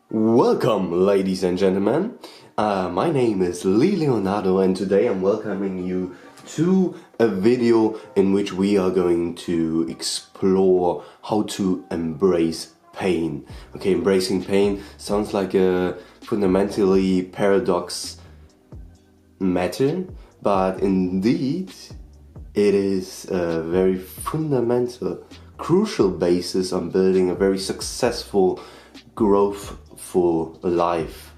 Welcome, ladies and gentlemen. My name is Lee Leonardo, and today I'm welcoming you to a video in which we are going to explore how to embrace pain. Okay, embracing pain sounds like a fundamentally paradox matter, but indeed it is a very fundamental, crucial basis on building a very successful, growthful life.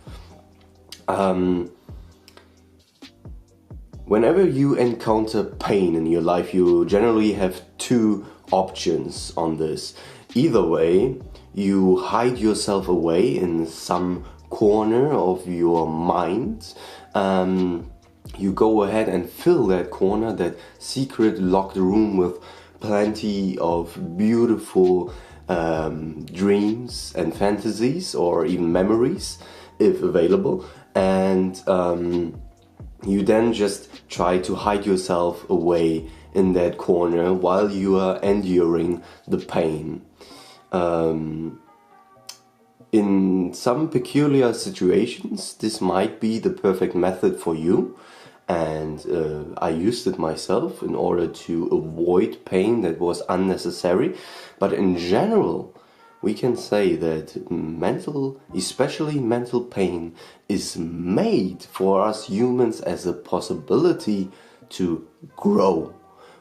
Whenever you encounter pain in your life, you generally have two options on this. Either way, you hide yourself away in some corner of your mind. You go ahead and fill that corner, that secret locked room, with plenty of beautiful dreams and fantasies, or even memories if available, and you then just try to hide yourself away in that corner while you are enduring the pain. In some peculiar situations, this might be the perfect method for you, and I used it myself in order to avoid pain that was unnecessary. But in general, we can say that especially mental pain, is made for us humans as a possibility to grow.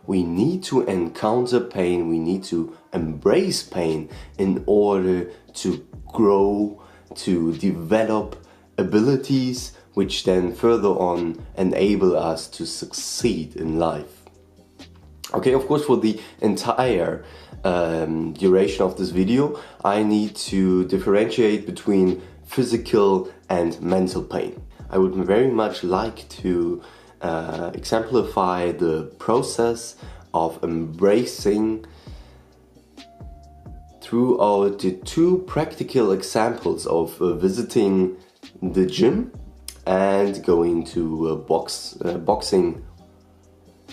We need to encounter pain, we need to embrace pain in order to grow, to develop abilities which then further on enable us to succeed in life. Okay, of course, for the entire duration of this video, I need to differentiate between physical and mental pain. I would very much like to exemplify the process of embracing throughout the two practical examples of visiting the gym and going to boxing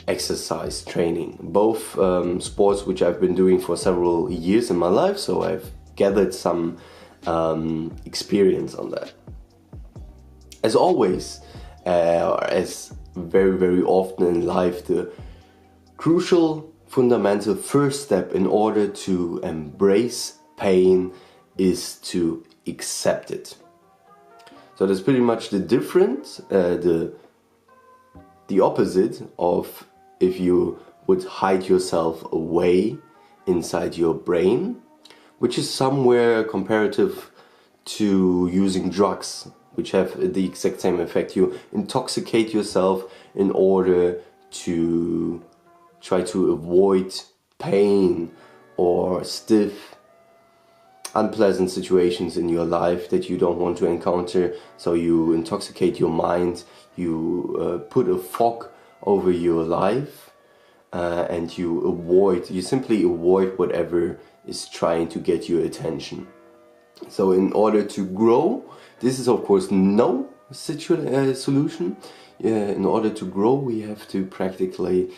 exercise training. Both sports which I've been doing for several years in my life, so I've gathered some experience on that. As always, as very often in life, the crucial fundamental first step in order to embrace pain is to accept it. So that's pretty much the difference, the opposite of if you would hide yourself away inside your brain, which is somewhere comparative to using drugs, which have the exact same effect. You intoxicate yourself in order to try to avoid pain or stiff, unpleasant situations in your life that you don't want to encounter. So you intoxicate your mind, you put a fog over your life, and you simply avoid whatever is trying to get your attention. So in order to grow, this is of course no solution. In order to grow, we have to practically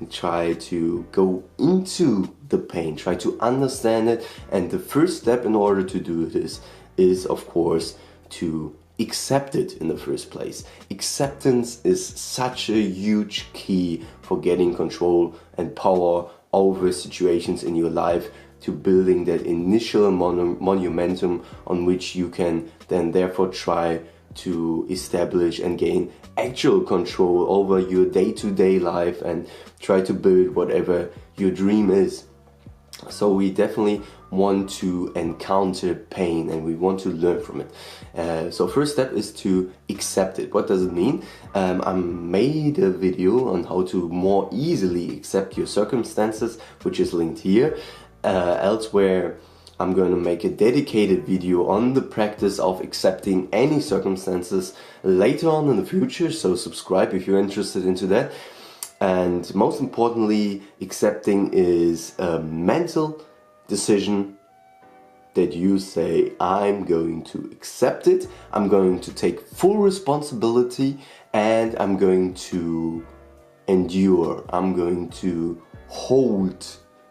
try to go into the pain, try to understand it, and the first step in order to do this is of course to accept it in the first place. Acceptance is such a huge key for getting control and power over situations in your life, to building that initial momentum on which you can then therefore try to establish and gain actual control over your day-to-day life and try to build whatever your dream is. So we definitely want to encounter pain and we want to learn from it. So first step is to accept it. What does it mean? I made a video on how to more easily accept your circumstances, which is linked here. Elsewhere, I'm going to make a dedicated video on the practice of accepting any circumstances later on in the future, so subscribe if you're interested into that. And most importantly, accepting is a mental decision that you say, I'm going to accept it, I'm going to take full responsibility, and I'm going to endure, I'm going to hold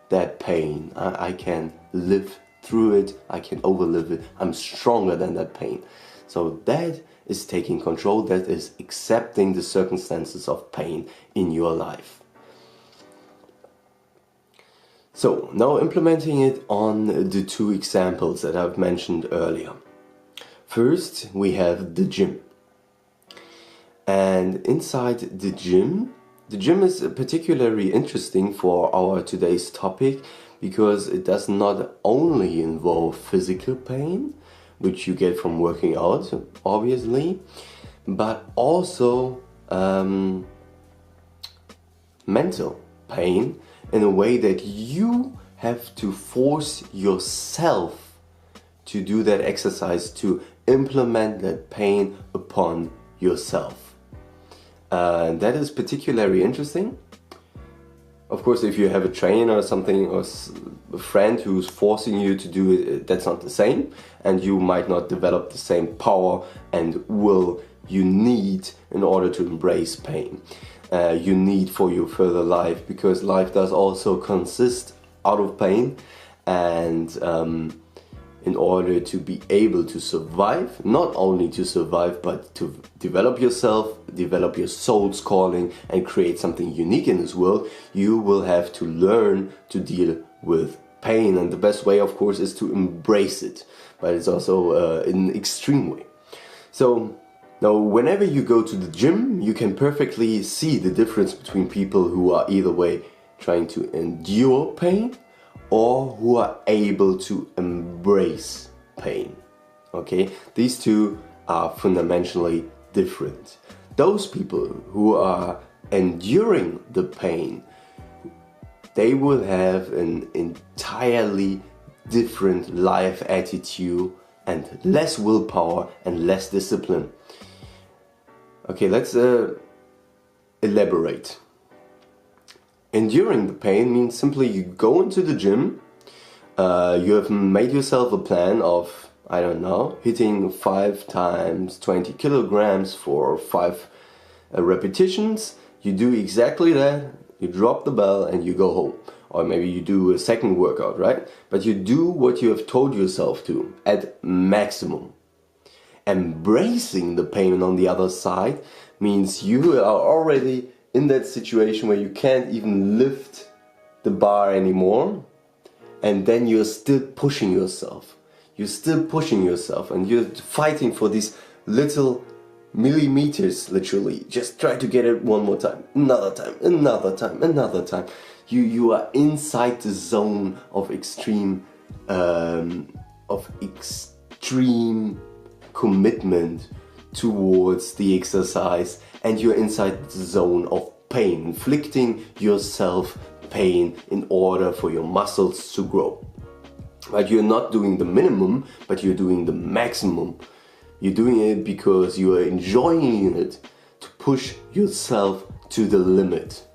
that pain. I can live through it, I can overlive it, I'm stronger than that pain. So that is taking control, that is accepting the circumstances of pain in your life. So now implementing it on the two examples that I've mentioned earlier. First, we have the gym. And inside the gym is particularly interesting for our today's topic because it does not only involve physical pain, which you get from working out, obviously, but also mental pain in a way that you have to force yourself to do that exercise, to implement that pain upon yourself. That is particularly interesting. Of course, if you have a trainer or something, or a friend who's forcing you to do it, that's not the same, and you might not develop the same power and will you need in order to embrace pain. You need for your further life, because life does also consist out of pain, and in order to be able to survive, not only to survive, but to develop yourself, develop your soul's calling, and create something unique in this world, you will have to learn to deal with pain. And the best way, of course, is to embrace it, but it's also in an extreme way. So now, whenever you go to the gym, you can perfectly see the difference between people who are either way trying to endure pain or who are able to embrace pain. Okay, these two are fundamentally different. Those people who are enduring the pain, they will have an entirely different life attitude and less willpower and less discipline. Okay, let's elaborate. Enduring the pain means simply you go into the gym, you have made yourself a plan of, I don't know, hitting 5 times 20 kilograms for 5 repetitions. You do exactly that, you drop the bell and you go home. Or maybe you do a second workout, right? But you do what you have told yourself to at maximum. Embracing the pain on the other side means you are already in that situation where you can't even lift the bar anymore, and then you're still pushing yourself. You're still pushing yourself and you're fighting for these little millimeters, literally. Just try to get it one more time, another time, another time, another time. You are inside the zone of extreme commitment towards the exercise, and you're inside the zone of pain, inflicting yourself pain in order for your muscles to grow. But you're not doing the minimum, but you're doing the maximum. You're doing it because you are enjoying it, to push yourself to the limit.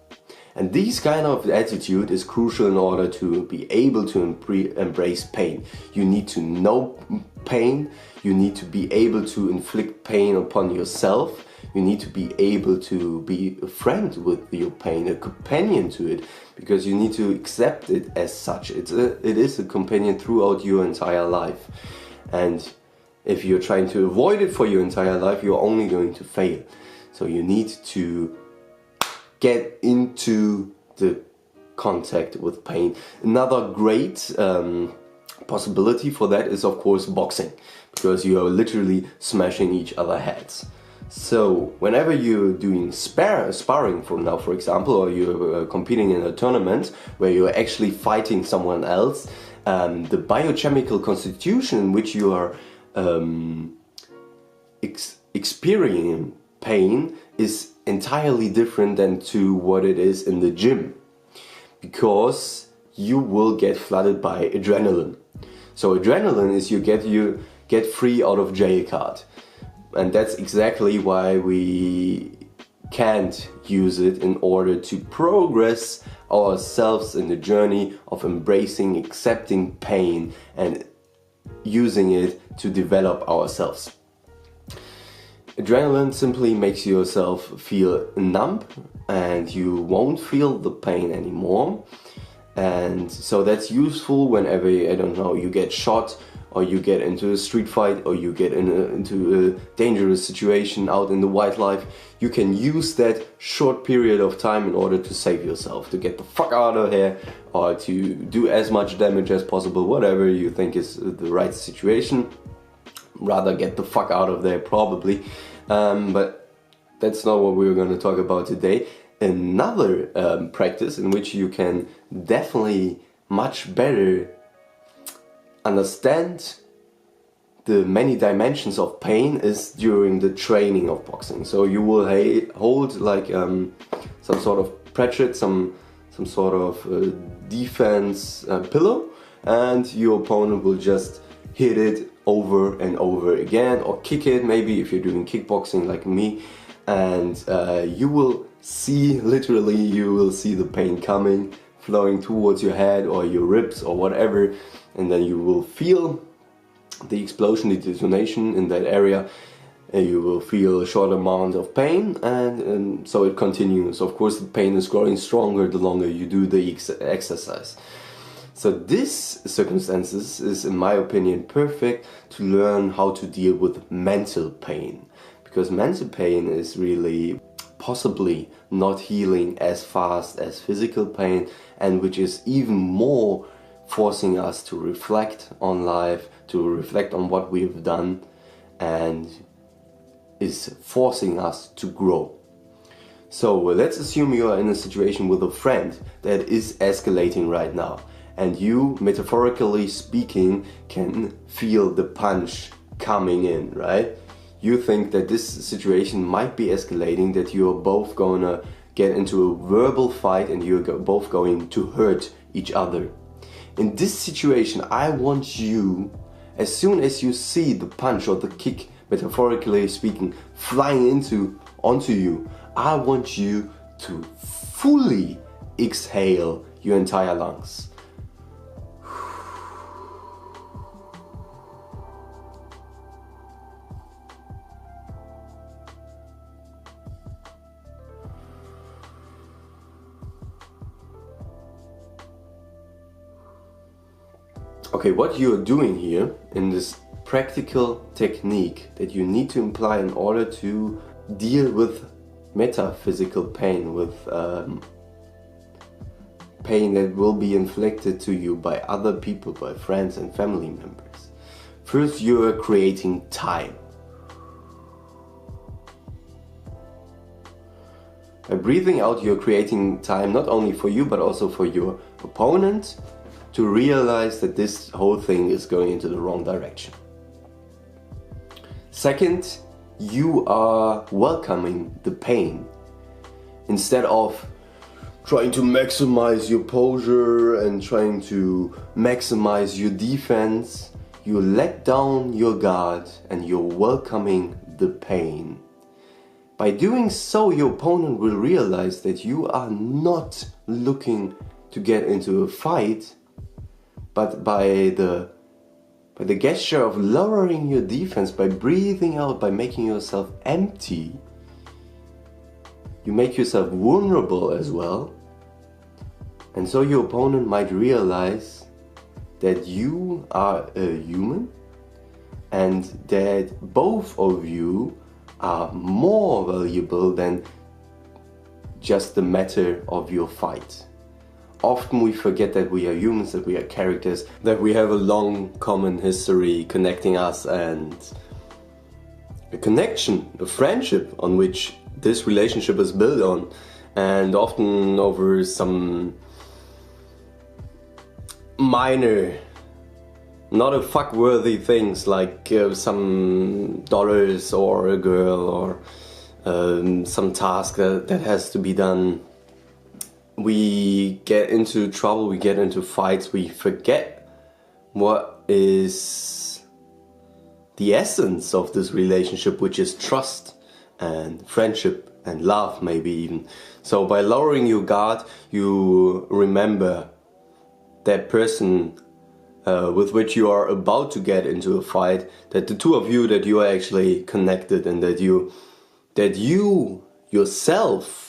And this kind of attitude is crucial in order to be able to embrace pain. You need to know pain, you need to be able to inflict pain upon yourself, you need to be able to be a friend with your pain, a companion to it, because you need to accept it as such. It is a companion throughout your entire life. And if you're trying to avoid it for your entire life, you're only going to fail. So you need to get into the contact with pain. Another great possibility for that is, of course, boxing, because you are literally smashing each other's heads. So whenever you're doing sparring, for example, or you're competing in a tournament where you're actually fighting someone else, the biochemical constitution in which you are experiencing pain is entirely different than to what it is in the gym, because you will get flooded by adrenaline. So adrenaline is you get free out of jail card, and that's exactly why we can't use it in order to progress ourselves in the journey of embracing, accepting pain and using it to develop ourselves. Adrenaline simply makes yourself feel numb and you won't feel the pain anymore. And so that's useful whenever, I don't know, you get shot, or you get into a street fight, or you get into a dangerous situation out in the wildlife. You can use that short period of time in order to save yourself, to get the fuck out of here, or to do as much damage as possible, whatever you think is the right situation. Rather get the fuck out of there, probably. But that's not what we're going to talk about today. Another practice in which you can definitely much better understand the many dimensions of pain is during the training of boxing. So you will hold like some sort of pratchett, some sort of defense pillow, and your opponent will just hit it over and over again, or kick it, maybe if you're doing kickboxing like me, and you will see, literally you will see the pain coming, flowing towards your head or your ribs or whatever, and then you will feel the explosion, the detonation in that area, and you will feel a short amount of pain, and so it continues. Of course, the pain is growing stronger the longer you do the exercise. So this circumstances is, in my opinion, perfect to learn how to deal with mental pain, because mental pain is really possibly not healing as fast as physical pain, and which is even more forcing us to reflect on life, to reflect on what we've done, and is forcing us to grow. So let's assume you are in a situation with a friend that is escalating right now, and you, metaphorically speaking, can feel the punch coming in, right? You think that this situation might be escalating, that you are both gonna get into a verbal fight and you're both going to hurt each other. In this situation, I want you, as soon as you see the punch or the kick, metaphorically speaking, flying onto you, I want you to fully exhale your entire lungs. Okay, what you're doing here in this practical technique that you need to imply in order to deal with metaphysical pain, with pain that will be inflicted to you by other people, by friends and family members. First, you are creating time. By breathing out, you're creating time not only for you but also for your opponent to realize that this whole thing is going into the wrong direction. Second, you are welcoming the pain. Instead of trying to maximize your posture and trying to maximize your defense, you let down your guard and you're welcoming the pain. By doing so, your opponent will realize that you are not looking to get into a fight, but by the gesture of lowering your defense, by breathing out, by making yourself empty, you make yourself vulnerable as well. And so your opponent might realize that you are a human and that both of you are more valuable than just the matter of your fight. Often we forget that we are humans, that we are characters, that we have a long common history connecting us, and a connection, a friendship on which this relationship is built on, and often over some minor, not a fuck-worthy things like some dollars or a girl or some task that has to be done. We get into trouble, we get into fights, we forget what is the essence of this relationship, which is trust and friendship and love, maybe even. So by lowering your guard, you remember that person with which you are about to get into a fight, that the two of you, that you are actually connected, and that you yourself,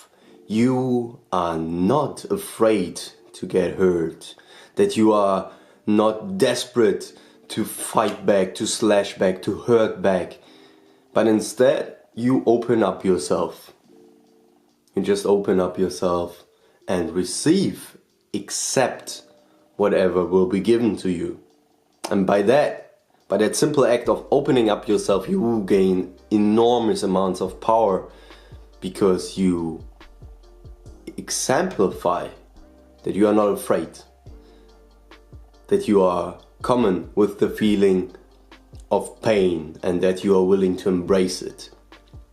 you are not afraid to get hurt, that you are not desperate to fight back, to slash back, to hurt back, but instead you open up yourself. You just open up yourself and receive, accept whatever will be given to you. And by that simple act of opening up yourself, you will gain enormous amounts of power, because you exemplify that you are not afraid, that you are common with the feeling of pain, and that you are willing to embrace it.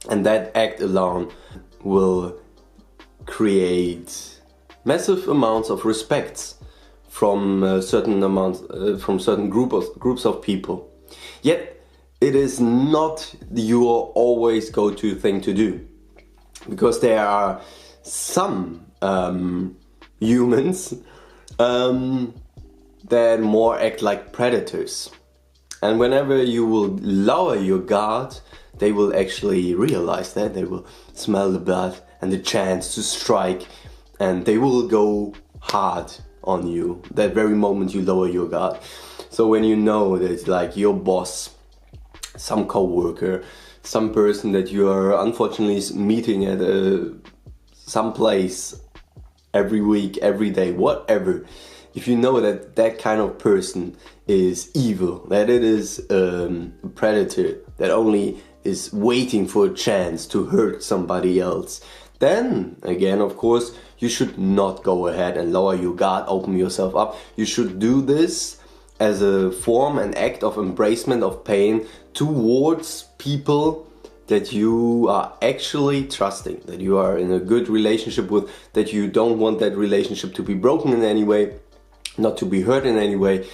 And that act alone will create massive amounts of respect from certain groups of people. Yet it is not your always go-to thing to do, because there are some humans that more act like predators, and whenever you will lower your guard, they will actually realize that. They will smell the blood and the chance to strike, and they will go hard on you that very moment you lower your guard. So when you know that it's like your boss, some co-worker, some person that you are unfortunately meeting at some place every week, every day, whatever, if you know that that kind of person is evil, that it is a predator that only is waiting for a chance to hurt somebody else, then again, of course, you should not go ahead and lower your guard, open yourself up. You should do this as a form, an act of embracement of pain towards people that you are actually trusting, that you are in a good relationship with, that you don't want that relationship to be broken in any way, not to be hurt in any way.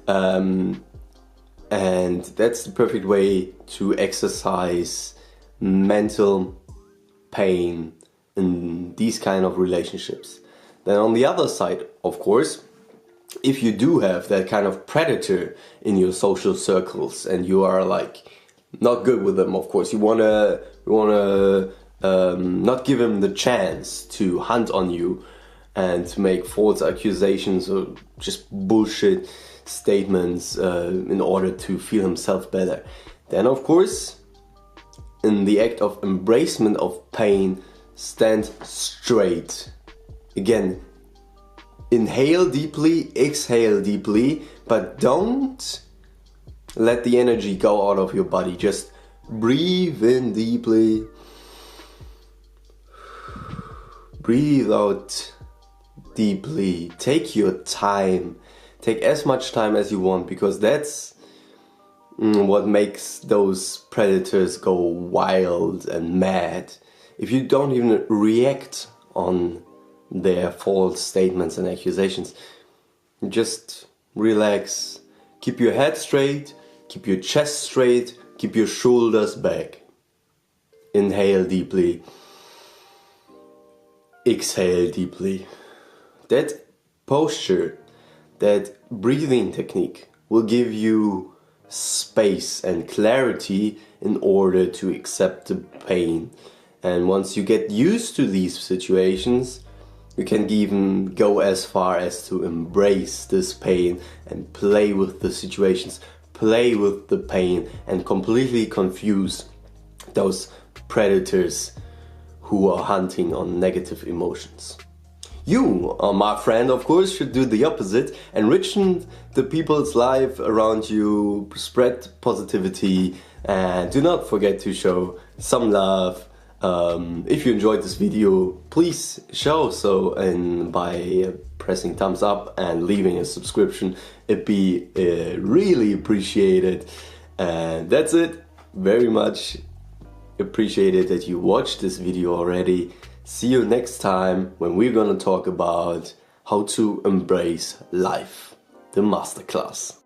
And that's the perfect way to exercise mental pain in these kind of relationships. Then on the other side, of course, if you do have that kind of predator in your social circles and you are like not good with them, of course, you wanna not give him the chance to hunt on you and to make false accusations or just bullshit statements in order to feel himself better. Then of course, in the act of embracement of pain, stand straight. Again, inhale deeply, exhale deeply, but don't let the energy go out of your body. Just breathe in deeply, breathe out deeply. Take your time, take as much time as you want, because that's what makes those predators go wild and mad. If you don't even react on their false statements and accusations, just relax, keep your head straight, keep your chest straight, keep your shoulders back. Inhale deeply, exhale deeply. That posture, that breathing technique will give you space and clarity in order to accept the pain. And once you get used to these situations, you can even go as far as to embrace this pain and play with the situations, play with the pain, and completely confuse those predators who are hunting on negative emotions. You, my friend, of course, should do the opposite, enrichen the people's life around you, spread positivity, and do not forget to show some love. If you enjoyed this video, please show so, and by pressing thumbs up and leaving a subscription, it'd be really appreciated. And that's it. Very much appreciated that you watched this video already. See you next time when we're gonna talk about how to embrace life, the masterclass.